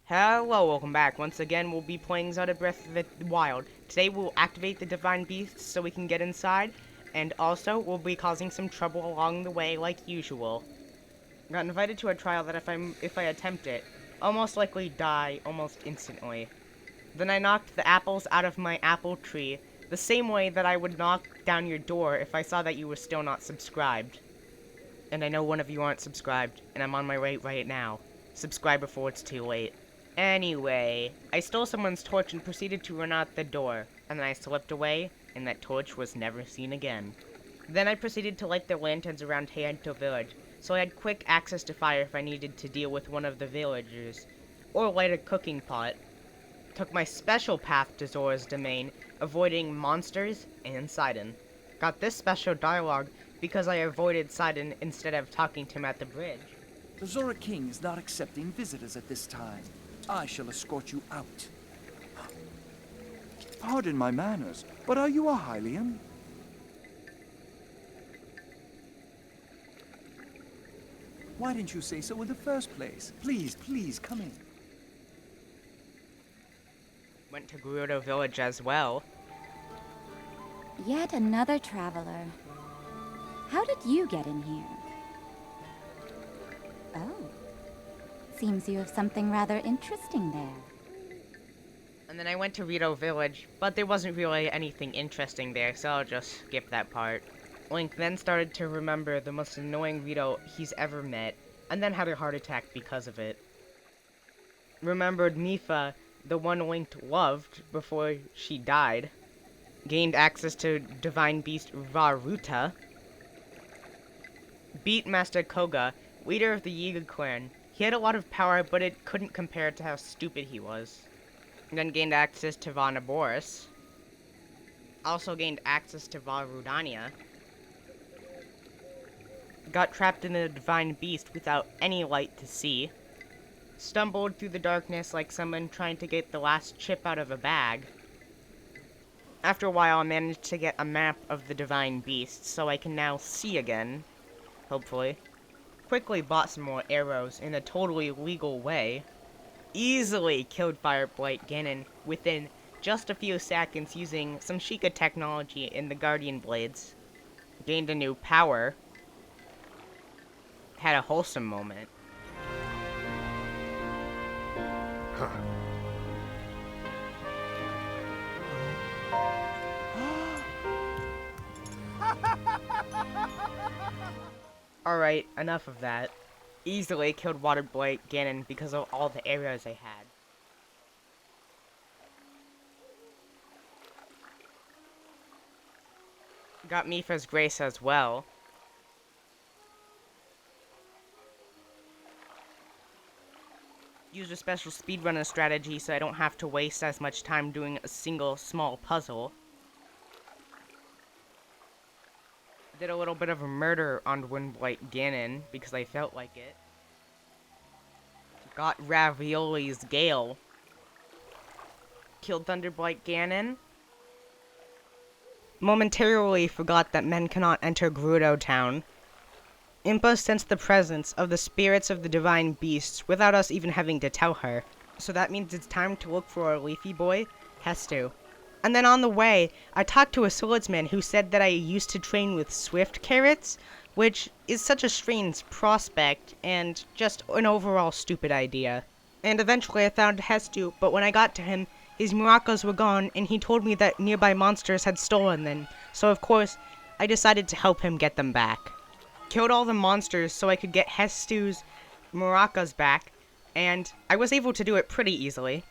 Hello, welcome back. Once again, we'll be playing Zelda Breath of the Wild. Today, we'll activate the Divine Beasts so we can get inside, and also, we'll be causing some trouble along the way like usual. Got invited to a trial that if I attempt it, almost likely die almost instantly. Then I knocked the apples out of my apple tree, the same way that I would knock down your door if I saw that you were still not subscribed. And I know one of you aren't subscribed, and I'm on my way right now. Subscribe before it's too late. Anyway, I stole someone's torch and proceeded to run out the door, and then I slipped away, and that torch was never seen again. Then I proceeded to light the lanterns around Rito Village, so I had quick access to fire if I needed to deal with one of the villagers, or light a cooking pot. Took my special path to Zoras Domain, avoiding monsters and Sidon. Got this special dialogue because I avoided Sidon instead of talking to him at the bridge. The Zora King is not accepting visitors at this time. I shall escort you out. Pardon my manners, but are you a Hylian? Why didn't you say so in the first place? Please, come in. Went to Rito Village as well. Yet another traveler. How did you get in here? Oh. Seems you have something rather interesting there. And then I went to Rito Village, but there wasn't really anything interesting there, so I'll just skip that part. Link then started to remember the most annoying Rito he's ever met, and then had a heart attack because of it. Remembered Mipha, the one Link loved before she died. Gained access to Divine Beast Varuta. Beat Master Koga, leader of the Yiga clan. He had a lot of power, but it couldn't compare to how stupid he was. Then gained access to Vanaboris. Also gained access to Varudania. Got trapped in the Divine Beast without any light to see. Stumbled through the darkness like someone trying to get the last chip out of a bag. After a while, I managed to get a map of the Divine Beast, so I can now see again. Hopefully. Quickly bought some more arrows in a totally legal way. Easily killed Fireblight Ganon within just a few seconds using some Sheikah technology in the Guardian Blades. Gained a new power. Had a wholesome moment. Alright, enough of that. Easily killed Fireblight Ganon because of all the arrows I had. Got Mipha's Grace as well. Used a special speedrunner strategy so I don't have to waste as much time doing a single small puzzle. Did a little bit of a murder on Fireblight Ganon because I felt like it. Got Ravioli's Gale. Killed Thunderblight Ganon. Momentarily forgot that men cannot enter Gerudo Town. Impa sensed the presence of the spirits of the Divine Beasts without us even having to tell her. So that means it's time to look for our leafy boy, Hestu. And then on the way, I talked to a swordsman who said that I used to train with swift carrots, which is such a strange prospect, and just an overall stupid idea. And eventually I found Hestu, but when I got to him, his maracas were gone, and he told me that nearby monsters had stolen them, so of course, I decided to help him get them back. Killed all the monsters so I could get Hestu's maracas back, and I was able to do it pretty easily.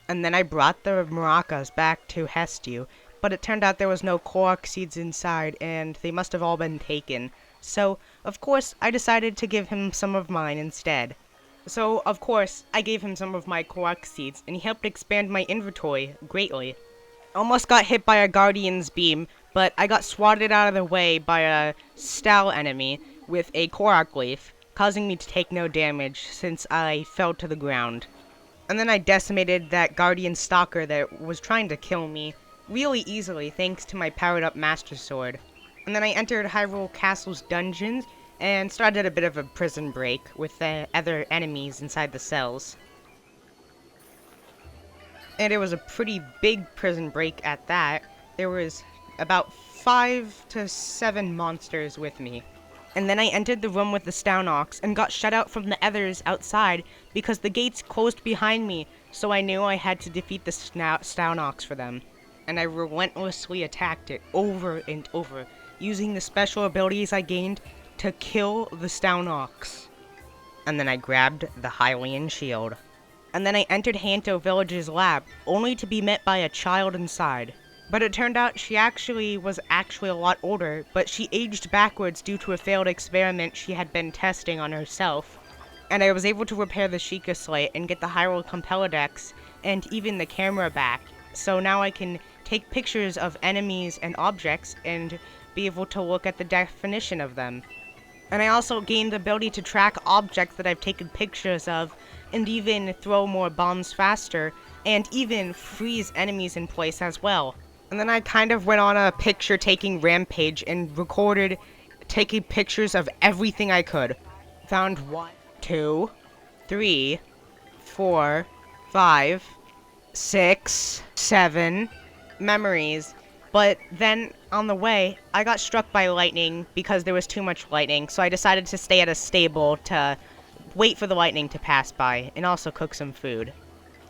And then I brought the maracas back to Hestu, but it turned out there was no korok seeds inside, and they must have all been taken. So, of course, I decided to give him some of mine instead. So, of course, I gave him some of my korok seeds, and he helped expand my inventory greatly. Almost got hit by a Guardian's beam, but I got swatted out of the way by a Stal enemy with a korok leaf, causing me to take no damage since I fell to the ground. And then I decimated that Guardian Stalker that was trying to kill me really easily thanks to my powered-up Master Sword. And then I entered Hyrule Castle's dungeons and started a bit of a prison break with the other enemies inside the cells. And it was a pretty big prison break at that. There was about 5 to 7 monsters with me. And then I entered the room with the Staunox and got shut out from the others outside because the gates closed behind me, so I knew I had to defeat the Staunox for them. And I relentlessly attacked it over and over, using the special abilities I gained to kill the Staunox. And then I grabbed the Hylian shield. And then I entered Rito Village's lab, only to be met by a child inside. But it turned out she was actually a lot older, but she aged backwards due to a failed experiment she had been testing on herself. And I was able to repair the Sheikah Slate and get the Hyrule Compelodex and even the camera back. So now I can take pictures of enemies and objects and be able to look at the definition of them. And I also gained the ability to track objects that I've taken pictures of, and even throw more bombs faster, and even freeze enemies in place as well. And then I kind of went on a picture-taking rampage and recorded taking pictures of everything I could. Found 1, 2, 3, 4, 5, 6, 7 memories. But then, on the way, I got struck by lightning because there was too much lightning, so I decided to stay at a stable to wait for the lightning to pass by, and also cook some food.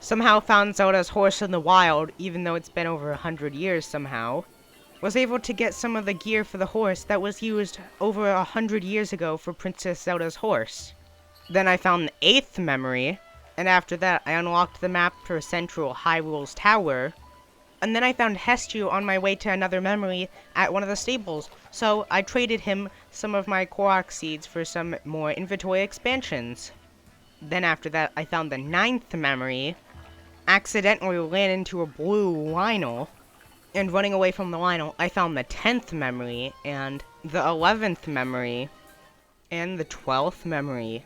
Somehow found Zelda's horse in the wild, even though it's been over 100 years somehow. Was able to get some of the gear for the horse that was used over 100 years ago for Princess Zelda's horse. Then I found the 8th memory, and after that I unlocked the map for Central Hyrule's Tower. And then I found Hestru on my way to another memory at one of the stables, so I traded him some of my Korok seeds for some more inventory expansions. Then after that, I found the 9th memory, accidentally ran into a blue Lionel, and running away from the Lionel, I found the 10th memory, and the 11th memory, and the 12th memory.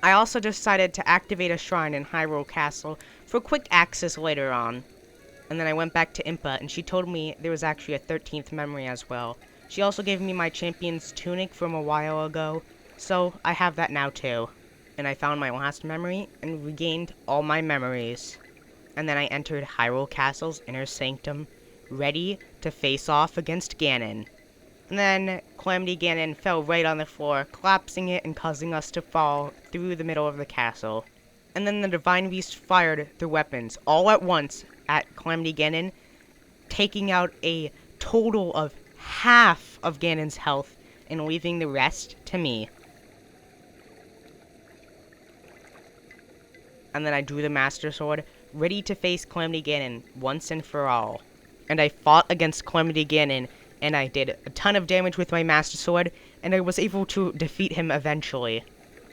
I also decided to activate a shrine in Hyrule Castle for quick access later on. And then I went back to Impa, and she told me there was actually a 13th memory as well. She also gave me my champion's tunic from a while ago, so I have that now too. And I found my last memory, and regained all my memories. And then I entered Hyrule Castle's inner sanctum, ready to face off against Ganon. And then Calamity Ganon fell right on the floor, collapsing it and causing us to fall through the middle of the castle. And then the Divine Beast fired their weapons, all at once, at Calamity Ganon, taking out a total of half of Ganon's health and leaving the rest to me. And then I drew the Master Sword, ready to face Calamity Ganon once and for all. And I fought against Calamity Ganon, and I did a ton of damage with my Master Sword, and I was able to defeat him eventually.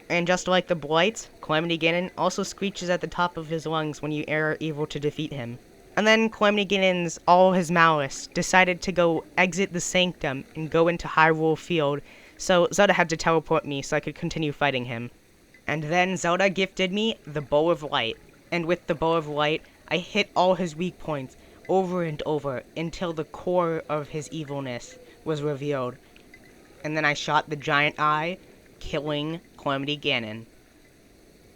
And just like the Blights, Calamity Ganon also screeches at the top of his lungs when you are able to defeat him. And then Calamity Ganon's all his malice decided to go exit the Sanctum and go into Hyrule Field, so Zelda had to teleport me so I could continue fighting him. And then Zelda gifted me the Bow of Light, and with the Bow of Light, I hit all his weak points over and over until the core of his evilness was revealed. And then I shot the Giant Eye, killing Calamity Ganon.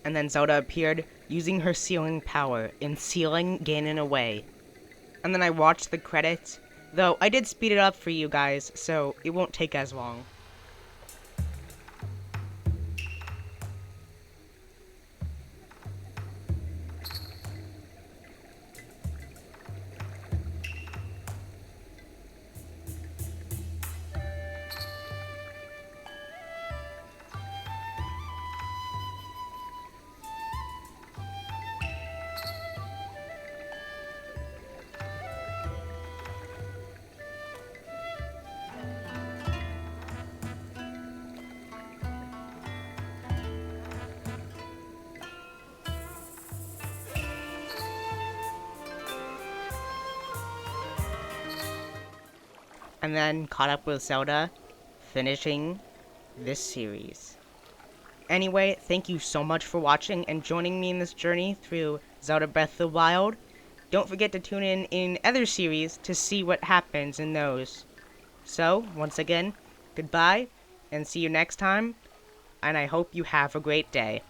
And then Zelda appeared, using her sealing power and sealing Ganon away. And then I watched the credits, though I did speed it up for you guys, so it won't take as long. And then caught up with Zelda, finishing this series. Anyway, thank you so much for watching and joining me in this journey through Zelda Breath of the Wild. Don't forget to tune in other series to see what happens in those. So, once again, goodbye, and see you next time, and I hope you have a great day.